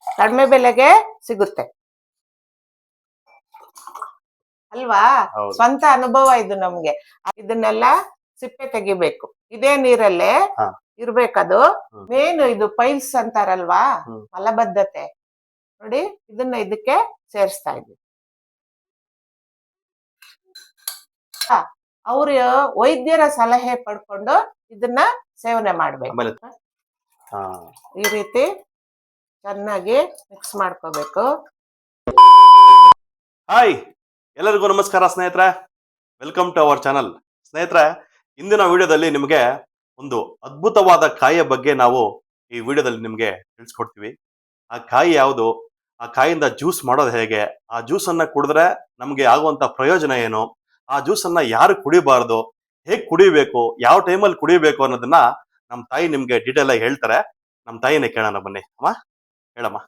ಕಡಿಮೆ ಬೆಲೆಗೆ ಸಿಗುತ್ತೆ ಅಲ್ವಾ? ಸ್ವಂತ ಅನುಭವ ಇದು ನಮ್ಗೆ. ಇದನ್ನೆಲ್ಲ ಸಿಪ್ಪೆ ತೆಗಿಬೇಕು. ಇದೇ ನೀರಲ್ಲೇ ಇರ್ಬೇಕದು. ಮೇನ್ ಇದು ಪೈಲ್ಸ್ ಅಂತಾರಲ್ವಾ, ಮಲಬದ್ಧತೆ. ನೋಡಿ, ಇದನ್ನ ಇದಕ್ಕೆ ಸೇರಿಸ್ತಾ ಇದ್ವಿ. ಅವ್ರ ವೈದ್ಯರ ಸಲಹೆ ಪಡ್ಕೊಂಡು ಇದನ್ನ ಸೇವನೆ ಮಾಡ್ಬೇಕು. ಈ ರೀತಿ ಚೆನ್ನಾಗಿ ಮಿಕ್ಸ್ ಮಾಡ್ಕೋಬೇಕು. ಹಾಯ್, ಎಲ್ಲರಿಗೂ ನಮಸ್ಕಾರ ಸ್ನೇಹಿತರೆ. Welcome to our channel. ಸ್ನೇಹಿತರೆ, ಇಂದಿನ ವಿಡಿಯೋದಲ್ಲಿ ನಿಮಗೆ ಒಂದು ಅದ್ಭುತವಾದ ಕಾಯಿಯ ಬಗ್ಗೆ ನಾವು ಈ ವಿಡಿಯೋದಲ್ಲಿ ನಿಮಗೆ ತಿಳಿಸ್ಕೊಡ್ತೀವಿ. ಆ ಕಾಯಿ ಯಾವುದು, ಆ ಕಾಯಿಯಿಂದ ಜ್ಯೂಸ್ ಮಾಡೋದು ಹೇಗೆ, ಆ ಜ್ಯೂಸ್ ಅನ್ನ ಕುಡಿದ್ರೆ ನಮ್ಗೆ ಆಗುವಂತ ಪ್ರಯೋಜನ ಏನು, ಆ ಜ್ಯೂಸ್ ಅನ್ನ ಯಾರು ಕುಡಿಬಾರ್ದು, ಹೇಗ್ ಕುಡಿಬೇಕು, ಯಾವ ಟೈಮಲ್ಲಿ ಕುಡಿಬೇಕು ಅನ್ನೋದನ್ನ ನಮ್ಮ ತಾಯಿ ನಿಮ್ಗೆ ಡೀಟೇಲ್ ಆಗಿ ಹೇಳ್ತಾರೆ. ನಮ್ಮ ತಾಯಿನೇ ಕೇಳೋಣ ಬನ್ನಿ. ಅಮ್ಮ, ಹೇಳಮ್ಮ.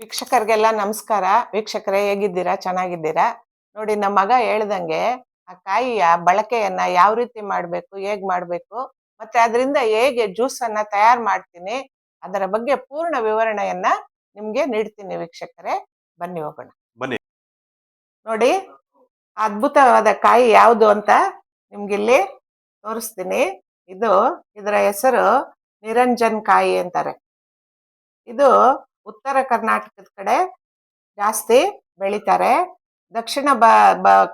ವೀಕ್ಷಕರಿಗೆಲ್ಲ ನಮಸ್ಕಾರ. ವೀಕ್ಷಕರೇ, ಹೇಗಿದ್ದೀರಾ? ಚೆನ್ನಾಗಿದ್ದೀರಾ? ನೋಡಿ, ನಮ್ಮ ಮಗ ಹೇಳ್ದಂಗೆ ಆ ಕಾಯಿಯ ಬಳಕೆಯನ್ನ ಯಾವ ರೀತಿ ಮಾಡ್ಬೇಕು, ಹೇಗ್ ಮಾಡ್ಬೇಕು, ಮತ್ತೆ ಅದರಿಂದ ಹೇಗೆ ಜ್ಯೂಸ್ ಅನ್ನ ತಯಾರು ಮಾಡ್ತೀನಿ, ಅದರ ಬಗ್ಗೆ ಪೂರ್ಣ ವಿವರಣೆಯನ್ನ ನಿಮ್ಗೆ ನೀಡ್ತೀನಿ. ವೀಕ್ಷಕರೇ, ಬನ್ನಿ ಹೋಗೋಣ. ಬನ್ನಿ. ನೋಡಿ, ಅದ್ಭುತವಾದ ಕಾಯಿ ಯಾವುದು ಅಂತ ನಿಮ್ಗಿಲ್ಲಿ ತೋರಿಸ್ತೀನಿ. ಇದರ ಹೆಸರು ನಿರಂಜನ್ ಕಾಯಿ ಅಂತಾರೆ. ಇದು ಉತ್ತರ ಕರ್ನಾಟಕದ ಕಡೆ ಜಾಸ್ತಿ ಬೆಳಿತಾರೆ. ದಕ್ಷಿಣ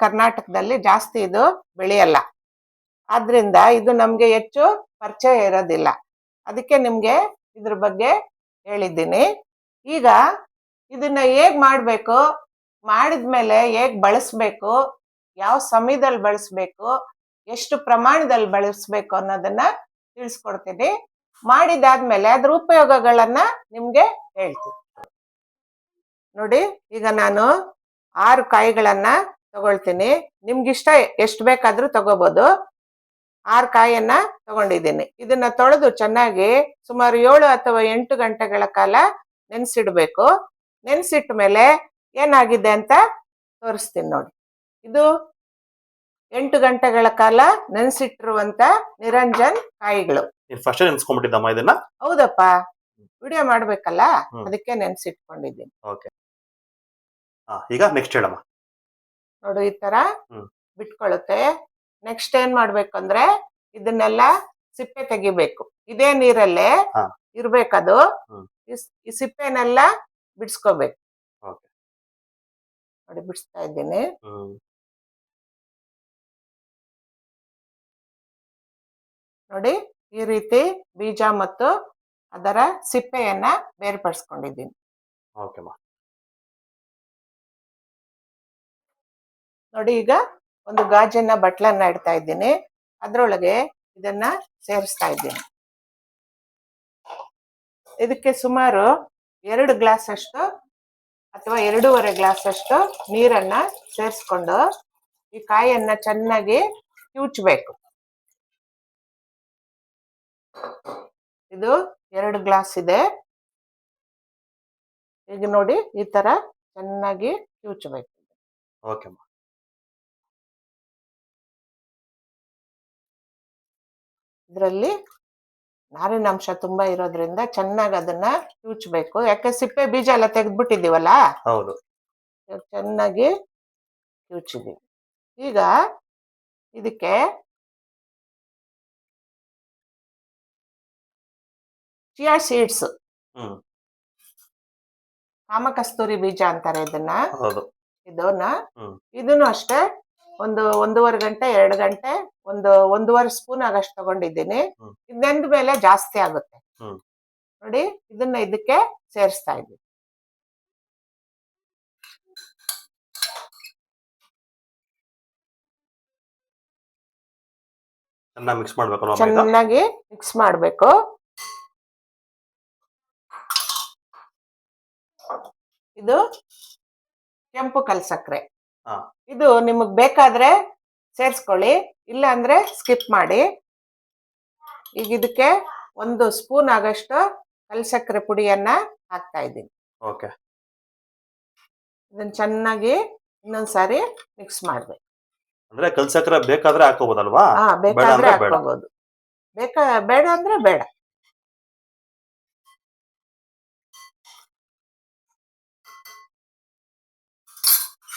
ಕರ್ನಾಟಕದಲ್ಲಿ ಜಾಸ್ತಿ ಇದು ಬೆಳೆಯಲ್ಲ. ಆದ್ರಿಂದ ಇದು ನಮ್ಗೆ ಹೆಚ್ಚು ಪರಿಚಯ ಇರೋದಿಲ್ಲ. ಅದಕ್ಕೆ ನಿಮ್ಗೆ ಇದ್ರ ಬಗ್ಗೆ ಹೇಳಿದ್ದೀನಿ. ಈಗ ಇದನ್ನ ಹೇಗ್ ಮಾಡ್ಬೇಕು, ಮಾಡಿದ್ಮೇಲೆ ಹೇಗ್ ಬಳಸ್ಬೇಕು, ಯಾವ ಸಮಯದಲ್ಲಿ ಬಳಸ್ಬೇಕು, ಎಷ್ಟು ಪ್ರಮಾಣದಲ್ಲಿ ಬಳಸ್ಬೇಕು ಅನ್ನೋದನ್ನ ತಿಳಿಸ್ಕೊಡ್ತೀನಿ. ಮಾಡಿದಾದ್ಮೇಲೆ ಅದ್ರ ಉಪಯೋಗಗಳನ್ನ ನಿಮ್ಗೆ ಹೇಳ್ತೀನಿ. ನೋಡಿ, ಈಗ ನಾನು 6 ಕಾಯಿಗಳನ್ನ ತಗೊಳ್ತೀನಿ. ನಿಮ್ಗಿಷ್ಟ ಎಷ್ಟು ಬೇಕಾದ್ರೂ ತಗೋಬಹುದು. 6 ಕಾಯಿಯನ್ನ ತಗೊಂಡಿದ್ದೀನಿ. ಇದನ್ನ ತೊಳೆದು ಚೆನ್ನಾಗಿ ಸುಮಾರು 7 ಅಥವಾ 8 ಗಂಟೆಗಳ ಕಾಲ ನೆನ್ಸಿಡ್ಬೇಕು. ನೆನ್ಸಿಟ್ಟ ಮೇಲೆ ಏನಾಗಿದೆ ಅಂತ ತೋರಿಸ್ತೀನಿ. ನೋಡಿ, ಇದು 8 ಗಂಟೆಗಳ ಕಾಲ ನೆನ್ಸಿಟ್ಟಿರುವಂತ ನಿರಂಜನ್ ಕಾಯಿಗಳು. ಫಸ್ಟ್ ನೆನ್ಸ್ಕೊಂಡ್ಬಿಟ್ಟಿದ್ದಮ್ಮ ಇದನ್ನ? ಹೌದಪ್ಪ, ವಿಡಿಯೋ ಮಾಡ್ಬೇಕಲ್ಲ, ಅದಕ್ಕೆ ನೆನ್ಸಿಟ್ಕೊಂಡಿದ್ದೀನಿ. ಈಗ ನೆಕ್ಸ್ಟ್ ಹೇಳಮ್ಮ. ನೋಡು, ಈ ತರ ಬಿಟ್ಕೊಳ್ಳುತ್ತೆ. ನೆಕ್ಸ್ಟ್ ಏನ್ ಮಾಡ್ಬೇಕು ಅಂದ್ರೆ ಇದನ್ನೆಲ್ಲ ಸಿಪ್ಪೆ ತೆಗಿಬೇಕು. ಇದೇ ನೀರಲ್ಲೇ ಇರ್ಬೇಕದು. ಈ ಸಿಪ್ಪೆನೆಲ್ಲ ಬಿಡಿಸ್ಕೋಬೇಕು. ನೋಡಿ, ಬಿಡಿಸ್ತಾ ಇದ್ದೀನಿ. ನೋಡಿ, ಈ ರೀತಿ ಬೀಜ ಮತ್ತು ಅದರ ಸಿಪ್ಪೆಯನ್ನ ಬೇರ್ಪಡಿಸ್ಕೊಂಡಿದ್ದೀನಿ. ನೋಡಿ, ಈಗ ಒಂದು ಗಾಜಿನ ಬಟ್ಲನ್ನ ಇಡ್ತಾ ಇದ್ದೀನಿ. ಅದ್ರೊಳಗೆ ಇದನ್ನ ಸೇರಿಸ್ತಾ ಇದ್ದೀನಿ. ಇದಕ್ಕೆ ಸುಮಾರು 2 ಗ್ಲಾಸ್ ಅಷ್ಟು ಅಥವಾ 2.5 ಗ್ಲಾಸ್ ಅಷ್ಟು ನೀರನ್ನ ಸೇರಿಸ್ಕೊಂಡು ಈ ಕಾಯಿಯನ್ನ ಚೆನ್ನಾಗಿ ಕಿವುಚ್ಬೇಕು. ಇದು 2 ಗ್ಲಾಸ್ ಇದೆ. ಈಗ ನೋಡಿ, ಈ ತರ ಚೆನ್ನಾಗಿ ಕಿವುಚ್ಬೇಕು. ಇದರಲ್ಲಿ ನಾರಿನಾಂಶ ತುಂಬಾ ಇರೋದ್ರಿಂದ ಚೆನ್ನಾಗಿ ಅದನ್ನ ಕಿವುಚ್ಬೇಕು. ಯಾಕೆ ಸಿಪ್ಪೆ ಬೀಜ ಎಲ್ಲ ತೆಗೆದ್ಬಿಟ್ಟಿದೀವಲ್ಲ, ಚೆನ್ನಾಗಿ ಕಿವುಚಿದೀವಿ. ಈಗ ಇದಕ್ಕೆ ಚಿಯಾ ಸೀಡ್ಸ್, ಕಾಮಕಸ್ತೂರಿ ಬೀಜ ಅಂತಾರೆ ಇದನ್ನ ಇದನ್ನು ಅಷ್ಟೇ ಒಂದು 1.5 ಗಂಟೆ 2 ಗಂಟೆ 1.5 ಸ್ಪೂನ್ ಆಗಷ್ಟು ತಗೊಂಡಿದ್ದೀನಿ. ಇದೆಂದ ಮೇಲೆ ಜಾಸ್ತಿ ಆಗುತ್ತೆ. ನೋಡಿ, ಇದನ್ನ ಇದಕ್ಕೆ ಸೇರಿಸ್ತಾ ಇದ್ದೀನಿ. ಚೆನ್ನಾಗಿ ಮಿಕ್ಸ್ ಮಾಡ್ಬೇಕು. ಇದು ಕೆಂಪು ಕಲ್ಸಕ್ರೆ. ಇದು ನಿಮಗ್ ಬೇಕಾದ್ರೆ ಸೇರ್ಸ್ಕೊಳ್ಳಿ, ಇಲ್ಲ ಅಂದ್ರೆ ಸ್ಕಿಪ್ ಮಾಡಿ. ಈಗ ಇದಕ್ಕೆ 1 ಸ್ಪೂನ್ ಆಗಷ್ಟು ಕಲ್ಸಕ್ರೆ ಪುಡಿಯನ್ನ ಹಾಕ್ತಾ ಇದ್ದೀನಿ. ಇದನ್ನ ಚೆನ್ನಾಗಿ ಇನ್ನೊಂದ್ಸಾರಿ ಮಿಕ್ಸ್ ಮಾಡ್ಬೇಕು. ಅಂದ್ರೆ ಕಲ್ಸಕ್ರೆ ಬೇಕಾದ್ರೆ ಹಾಕೋಬಹುದಲ್ವಾ? ಬೇಕಾದ್ರೆ ಹಾಕೋಬಹುದು, ಬೇಡ ಅಂದ್ರೆ ಬೇಡ.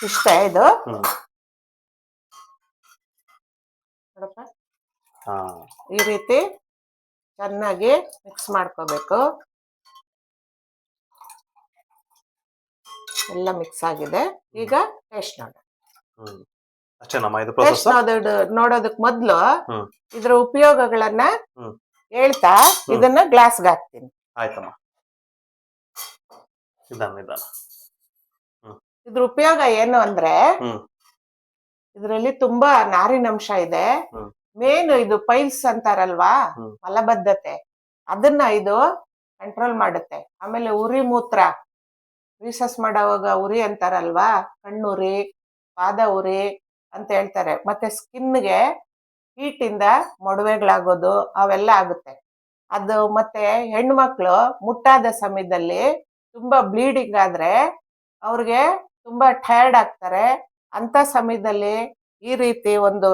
ಇಷ್ಟೇ ಇದು. ಹ್ಮ್ ನೋಡಪ್ಪ, ಹಾ ಈ ರೀತಿ ಚೆನ್ನಾಗಿ ಮಿಕ್ಸ್ ಮಾಡ್ಕೋಬೇಕು. ಎಲ್ಲ ಮಿಕ್ಸ್ ಆಗಿದೆ. ಈಗ ಟೇಸ್ಟ್ ನೋಡ. ಹ್ಮ್ ಅಷ್ಟೇನಮ್ಮ ಇದು ಟೇಸ್ಟ್ ಪ್ರೋಸೆಸ್? ನೋಡೋದಕ್ ಮೊದ್ಲು ಹ್ಮ್ ಇದ್ರ ಉಪಯೋಗಗಳನ್ನ ಹ್ಮ್ ಹೇಳ್ತಾ ಇದನ್ನ ಗ್ಲಾಸ್ಗೆ ಹಾಕ್ತೀನಿ. ಆಯ್ತಮ್ಮ, ನಿಧಾನ. ಹ್ಮ್ ಇದ್ರ ಉಪಯೋಗ ಏನು ಅಂದ್ರೆ ಹ್ಮ್ ಇದ್ರಲ್ಲಿ ತುಂಬಾ ನಾರಿನಂಶ ಇದೆ. ಹ್ಮ್ ಮೇನ್ ಇದು ಪೈಲ್ಸ್ ಅಂತಾರಲ್ವಾ, ಹ್ಮ್ ಮಲಬದ್ಧತೆ, ಅದನ್ನ ಇದು ಕಂಟ್ರೋಲ್ ಮಾಡುತ್ತೆ. ಆಮೇಲೆ ಉರಿ ಮೂತ್ರ, ರೀಸಸ್ ಮಾಡೋವಾಗ ಉರಿ ಅಂತಾರಲ್ವಾ, ಕಣ್ಣುರಿ, ಪಾದ ಉರಿ ಅಂತ ಹೇಳ್ತಾರೆ. ಮತ್ತೆ ಸ್ಕಿನ್ಗೆ ಹೀಟ್ ಇಂದ ಮೊಡವೆಗಳಾಗೋದು ಅವೆಲ್ಲ ಆಗುತ್ತೆ. ಅದು ಮತ್ತೆ ಹೆಣ್ಮಕ್ಳು ಮುಟ್ಟಾದ ಸಮಯದಲ್ಲಿ ತುಂಬಾ ಬ್ಲೀಡಿಂಗ್ ಆದ್ರೆ ಅವ್ರಿಗೆ ತುಂಬಾ ಟಯರ್ಡ್ ಆಗ್ತಾರೆ. ಅಂತ ಸಮಯದಲ್ಲಿ ಈ ರೀತಿ ಒಂದು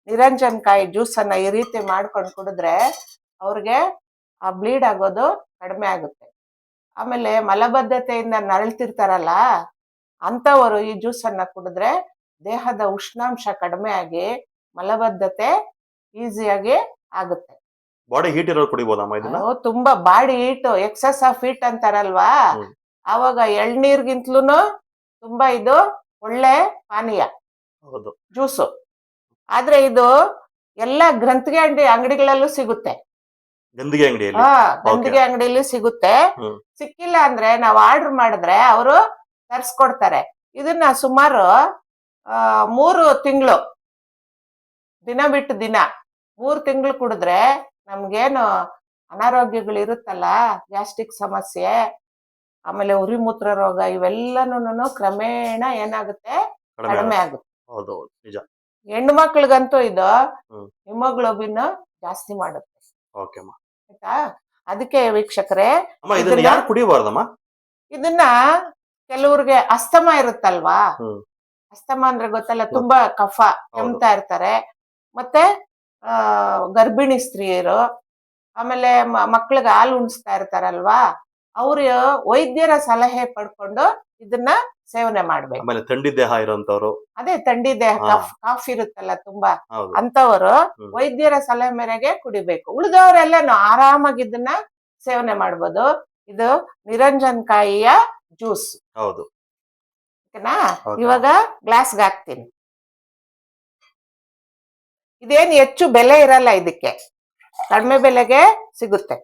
ನಿರಂಜನಕಾಯಿ ಜ್ಯೂಸ್ ಅನ್ನ ಈ ರೀತಿ ಮಾಡ್ಕೊಂಡು ಕುಡಿದ್ರೆ ಅವ್ರಿಗೆ ಆ ಬ್ಲೀಡ್ ಆಗೋದು ಕಡಿಮೆ ಆಗುತ್ತೆ. ಆಮೇಲೆ ಮಲಬದ್ಧತೆಯಿಂದ ನರಳ್ತಿರ್ತಾರಲ್ಲ ಅಂತವರು ಈ ಜ್ಯೂಸ್ ಅನ್ನ ಕುಡಿದ್ರೆ ದೇಹದ ಉಷ್ಣಾಂಶ ಕಡಿಮೆ ಆಗಿ ಮಲಬದ್ಧತೆ ಈಸಿಯಾಗಿ ಆಗುತ್ತೆ. ಬಾಡಿ ಹೀಟ್ ಇರೋರು ಕುಡಿಬೋದಮ್ಮ ಇದನ್ನ? ತುಂಬಾ body heat, excess of heat ಅಂತಾರಲ್ವಾ, ಹ್ಮ್. ಅವಾಗ ಎಳ್ನೀರ್ಗಿಂತಲೂ ತುಂಬಾ ಇದು ಒಳ್ಳೆ ಪಾನೀಯ, ಹೌದು, ಜ್ಯೂಸು. ಆದ್ರೆ ಇದು ಎಲ್ಲ ಗ್ರಂಥಿಗೆ ಅಂಗಡಿಗಳಲ್ಲೂ ಸಿಗುತ್ತೆ. ಗಂದಿಗೆ ಅಂಗಡಿಯಲ್ಲಿ? ಗಂದಿಗೆ ಅಂಗಡಿಯಲ್ಲಿ ಸಿಗುತ್ತೆ. ಸಿಕ್ಕಿಲ್ಲ ಅಂದ್ರೆ ನಾವು ಆರ್ಡರ್ ಮಾಡಿದ್ರೆ ಅವರು ತರಿಸ್ಕೊಡ್ತಾರೆ. ಇದನ್ನ ಸುಮಾರು 3 ತಿಂಗಳು ದಿನ ಬಿಟ್ಟು ದಿನ 3 ತಿಂಗಳು ಕುಡಿದ್ರೆ ನಮ್ಗೇನು ಅನಾರೋಗ್ಯಗಳು ಇರುತ್ತಲ್ಲ, ಗ್ಯಾಸ್ಟ್ರಿಕ್ ಸಮಸ್ಯೆ, ಆಮೇಲೆ ಉರಿ ಮೂತ್ರ ರೋಗ, ಇವೆಲ್ಲನೂ ಕ್ರಮೇಣ ಏನಾಗುತ್ತೆ, ಕಡಿಮೆ ಆಗುತ್ತೆ. ಹೌದು, ನಿಜ. ಹೆಣ್ಣು ಮಕ್ಳಿಗಂತೂ ಇದು ಹಿಮೋಗ್ಲೋಬಿನ್ ಜಾಸ್ತಿ ಮಾಡುತ್ತೆ. ಆಯ್ತಾ? ಅದಕ್ಕೆ ವೀಕ್ಷಕರೇ, ಯಾರು ಕುಡಿಬಾರ್ದಮ್ಮ ಇದನ್ನ ಕೆಲವ್ರಿಗೆ ಅಸ್ತಮ ಇರುತ್ತಲ್ವಾ, ಅಸ್ತಮ ಅಂದ್ರೆ ಗೊತ್ತಲ್ಲ, ತುಂಬಾ ಕಫ ಕೆಮ್ತಾ ಇರ್ತಾರೆ. ಮತ್ತೆ ಗರ್ಭಿಣಿ ಸ್ತ್ರೀಯರು, ಆಮೇಲೆ ಮಕ್ಳಿಗೆ ಹಾಲು ಉಣಿಸ್ತಾ ಇರ್ತಾರಲ್ವಾ, ಅವ್ರು ವೈದ್ಯರ ಸಲಹೆ ಪಡ್ಕೊಂಡು ಇದನ್ನ ಸೇವನೆ ಮಾಡ್ಬೇಕು. ಆಮೇಲೆ ಥಂಡಿ ದೇಹ ಇರೋಂತವ್ರು, ಅದೇ ಥಂಡಿ ದೇಹ, ಕಾಫ್ ಇರುತ್ತಲ್ಲ ತುಂಬಾ, ಅಂತವರು ವೈದ್ಯರ ಸಲಹೆ ಮೇರೆಗೆ ಕುಡಿಬೇಕು. ಉಳಿದವರೆಲ್ಲನು ಆರಾಮಾಗಿ ಇದನ್ನ ಸೇವನೆ ಮಾಡ್ಬೋದು. ಇದು ನಿರಂಜನಕಾಯಿಯ ಜ್ಯೂಸ್. ಹೌದು, ಓಕೆನಾ? ಇವಾಗ ಗ್ಲಾಸ್ಗೆ ಹಾಕ್ತೀನಿ. ಇದೇನು ಹೆಚ್ಚು ಬೆಲೆ ಇರಲ್ಲ, ಇದಕ್ಕೆ ಕಡಿಮೆ ಬೆಲೆಗೆ ಸಿಗುತ್ತೆ.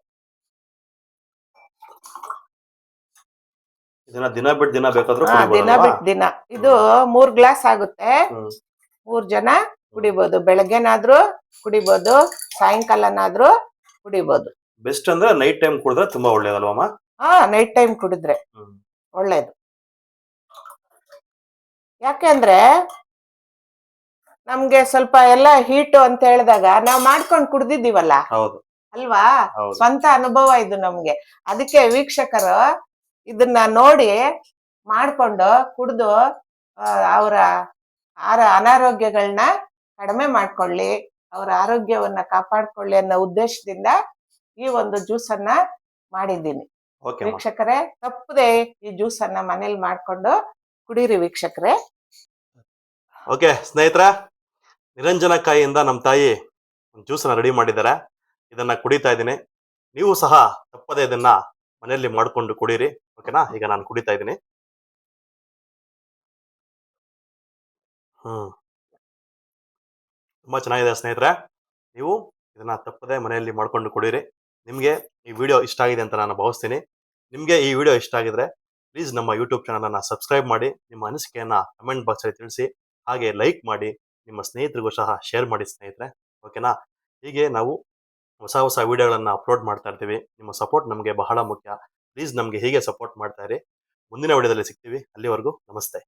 ದಿನ ಬಿಟ್ಟು ದಿನ ಬೇಕಾದ್ರೂ ದಿನ ಬಿಟ್ಟು ದಿನ. ಇದು 3 ಗ್ಲಾಸ್ ಆಗುತ್ತೆ. 3 ಜನ ಕುಡಿಬಹುದು. ಬೆಳಗ್ಗೆನಾದ್ರೂ ಕುಡಿಬಹುದು, ಸಾಯಂಕಾಲನಾದ್ರೂ ಕುಡಿಬಹುದು. ಬೆಸ್ಟ್ ಅಂದ್ರೆ ನೈಟ್ ಟೈಮ್ ಕುಡಿದ್ರೆ ತುಂಬಾ ಒಳ್ಳೇದಲ್ವಮ್ಮ? ನೈಟ್ ಟೈಮ್ ಕುಡಿದ್ರೆ ಒಳ್ಳೇದು. ಯಾಕೆಂದ್ರೆ ನಮ್ಗೆ ಸ್ವಲ್ಪ ಎಲ್ಲ ಹೀಟು ಅಂತ ಹೇಳಿದಾಗ ನಾವು ಮಾಡ್ಕೊಂಡು ಕುಡ್ದಿದ್ದೀವಲ್ಲ, ಅಲ್ವಾ? ಸ್ವಂತ ಅನುಭವ ಇದು ನಮ್ಗೆ. ಅದಕ್ಕೆ ವೀಕ್ಷಕರು ಇದನ್ನ ನೋಡಿ ಮಾಡ್ಕೊಂಡು ಕುಡ್ದು ಅವರ ಅನಾರೋಗ್ಯಗಳನ್ನ ಕಡಿಮೆ ಮಾಡ್ಕೊಳ್ಳಿ, ಅವರ ಆರೋಗ್ಯವನ್ನ ಕಾಪಾಡ್ಕೊಳ್ಳಿ ಅನ್ನೋ ಉದ್ದೇಶದಿಂದ ಈ ಒಂದು ಜ್ಯೂಸ್ ಅನ್ನ ಮಾಡಿದ್ದೀನಿ. ವೀಕ್ಷಕರೇ, ತಪ್ಪದೆ ಈ ಜ್ಯೂಸ್ ಅನ್ನ ಮನೇಲಿ ಮಾಡ್ಕೊಂಡು ಕುಡೀರಿ ವೀಕ್ಷಕರೇ. ಓಕೆ ಸ್ನೇಹಿತರೆ, ನಿರಂಜನಕಾಯಿಯಿಂದ ನಮ್ಮ ತಾಯಿ ಒಂದು ಜ್ಯೂಸನ್ನ ರೆಡಿ ಮಾಡಿದ್ದಾರೆ. ಇದನ್ನ ಕುಡಿತಾ ಇದ್ದೀನಿ. ನೀವು ಸಹ ತಪ್ಪದೆ ಇದನ್ನ ಮನೆಯಲ್ಲಿ ಮಾಡ್ಕೊಂಡು ಕುಡೀರಿ. ಓಕೆನಾ? ಈಗ ನಾನು ಕುಡಿತಾ ಇದ್ದೀನಿ. ತುಂಬಾ ಚೆನ್ನಾಗಿದೆ ಸ್ನೇಹಿತರೆ. ನೀವು ಇದನ್ನ ತಪ್ಪದೆ ಮನೆಯಲ್ಲಿ ಮಾಡ್ಕೊಂಡು ಕುಡೀರಿ. ನಿಮ್ಗೆ ಈ ವಿಡಿಯೋ ಇಷ್ಟ ಆಗಿದೆ ಅಂತ ನಾನು ಭಾವಿಸ್ತೀನಿ. ನಿಮ್ಗೆ ಈ ವಿಡಿಯೋ ಇಷ್ಟ ಆಗಿದ್ರೆ ಪ್ಲೀಸ್ ನಮ್ಮ ಯೂಟ್ಯೂಬ್ ಚಾನಲ್ ಅನ್ನ ಸಬ್ಸ್ಕ್ರೈಬ್ ಮಾಡಿ, ನಿಮ್ಮ ಅನಿಸಿಕೆಯನ್ನ ಕಮೆಂಟ್ ಬಾಕ್ಸ್ ಅಲ್ಲಿ ತಿಳಿಸಿ, ಹಾಗೆ ಲೈಕ್ ಮಾಡಿ, ನಿಮ್ಮ ಸ್ನೇಹಿತರಿಗೂ ಸಹ ಶೇರ್ ಮಾಡಿ ಸ್ನೇಹಿತರೆ. ಓಕೆನಾ? ಹೀಗೆ ನಾವು ಹೊಸ ವಿಡಿಯೋಗಳನ್ನ ಅಪ್ಲೋಡ್ ಮಾಡ್ತಾ ಇರ್ತೀವಿ. ನಿಮ್ಮ ಸಪೋರ್ಟ್ ನಮಗೆ ಬಹಳ ಮುಖ್ಯ. ಪ್ಲೀಸ್ ನಮಗೆ ಹೀಗೆ ಸಪೋರ್ಟ್ ಮಾಡ್ತಾ ಇರಿ. ಮುಂದಿನ ವಿಡಿಯೋದಲ್ಲಿ ಸಿಗ್ತೀವಿ. ಅಲ್ಲಿವರೆಗೂ ನಮಸ್ತೆ.